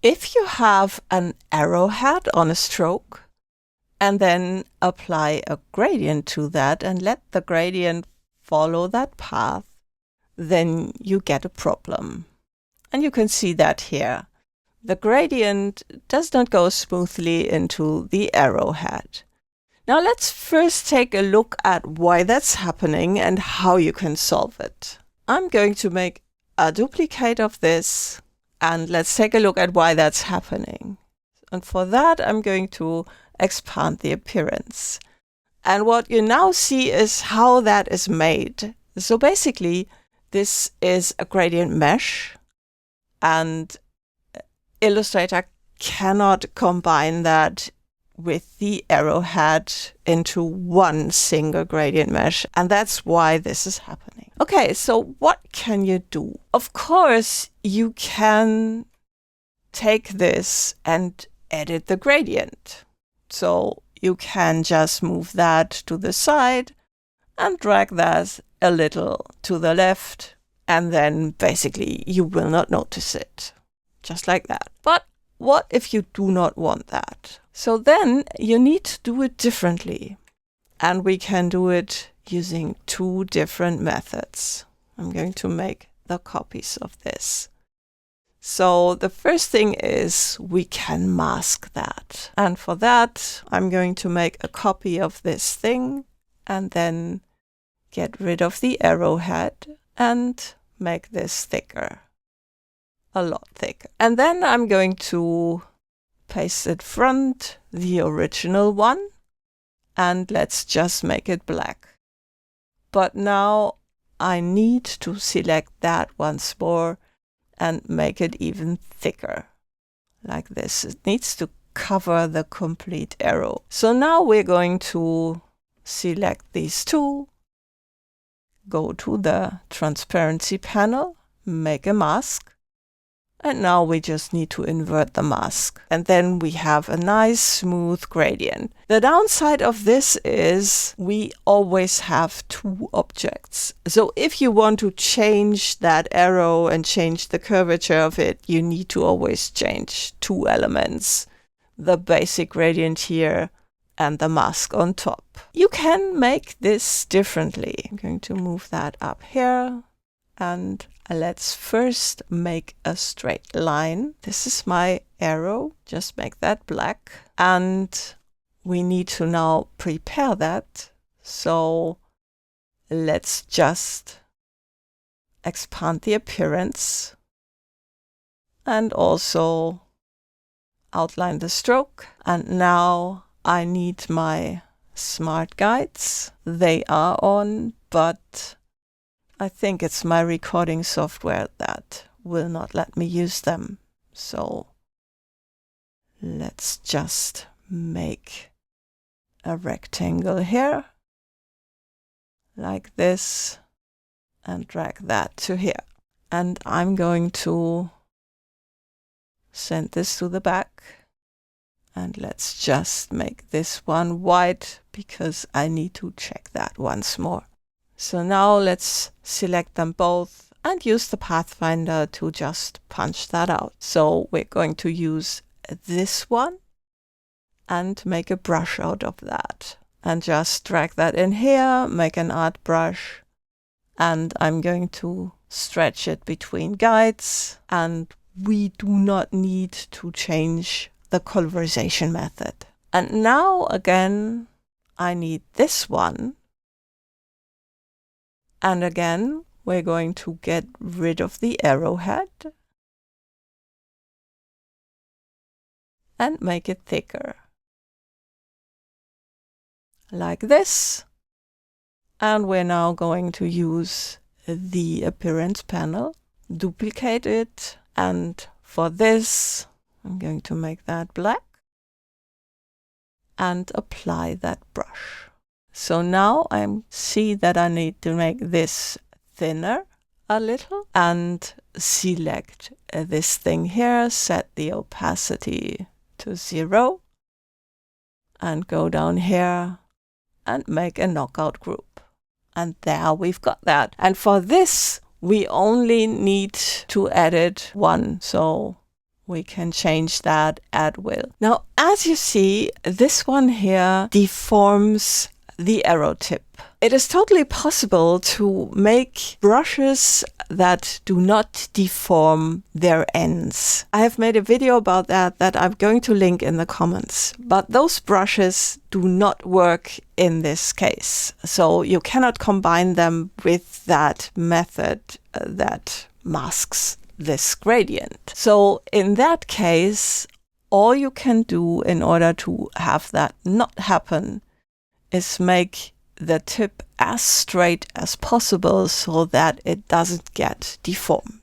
If you have an arrowhead on a stroke and then apply a gradient to that and let the gradient follow that path, then you get a problem. And you can see that here. The gradient does not go smoothly into the arrowhead. Now let's first take a look at why that's happening and how you can solve it. I'm going to make a duplicate of this, and let's take a look at why that's happening. And for that, I'm going to expand the appearance. And what you now see is how that is made. So basically, this is a gradient mesh, and Illustrator cannot combine that with the arrowhead into one single gradient mesh, and that's why this is happening. Okay, so what can you do? Of course, you can take this and edit the gradient. So you can just move that to the side and drag that a little to the left, and then basically you will not notice it. Just like that. But what if you do not want that? So then you need to do it differently. And we can do it using two different methods. I'm going to make the copies of this. So the first thing is we can mask that. And for that, I'm going to make a copy of this thing and then get rid of the arrowhead and make this thicker. A lot thicker. And then I'm going to paste it front the original one, and let's just make it black. But now I need to select that once more and make it even thicker, like this. It needs to cover the complete arrow. So now we're going to select these two, go to the transparency panel, make a mask, and now we just need to invert the mask. And then we have a nice smooth gradient. The downside of this is we always have two objects. So if you want to change that arrow and change the curvature of it, you need to always change two elements. The basic gradient here and the mask on top. You can make this differently. I'm going to move that up here, and let's first make a straight line. This is my arrow. Just make that black. And we need to now prepare that. So let's just expand the appearance and also outline the stroke. And now I need my smart guides. They are on, but I think it's my recording software that will not let me use them. So let's just make a rectangle here, like this, and drag that to here. And I'm going to send this to the back. And let's just make this one white because I need to check that once more. So now let's select them both and use the Pathfinder to just punch that out. So we're going to use this one and make a brush out of that. And just drag that in here, make an art brush. And I'm going to stretch it between guides. And we do not need to change the colorization method. And now again, I need this one. And again, we're going to get rid of the arrowhead and make it thicker. Like this. And we're now going to use the appearance panel, duplicate it, and for this, I'm going to make that black and apply that brush. So now I see that I need to make this thinner a little and select this thing here, set the opacity to 0 and go down here and make a knockout group. And there we've got that. And for this, we only need to edit one. So We can change that at will. Now, as you see, this one here deforms the arrow tip. It is totally possible to make brushes that do not deform their ends. I have made a video about that I'm going to link in the comments. But those brushes do not work in this case. So you cannot combine them with that method that masks this gradient. So in that case, all you can do in order to have that not happen is make the tip as straight as possible so that it doesn't get deformed.